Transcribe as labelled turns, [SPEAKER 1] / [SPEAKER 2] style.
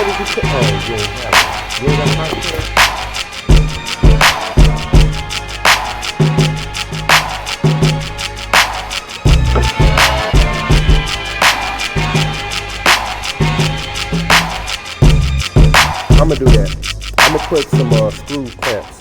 [SPEAKER 1] did you put? Oh, you ain't have it. You ain't got a charcuterie? I'm gonna do that. I'm gonna put some screw clamps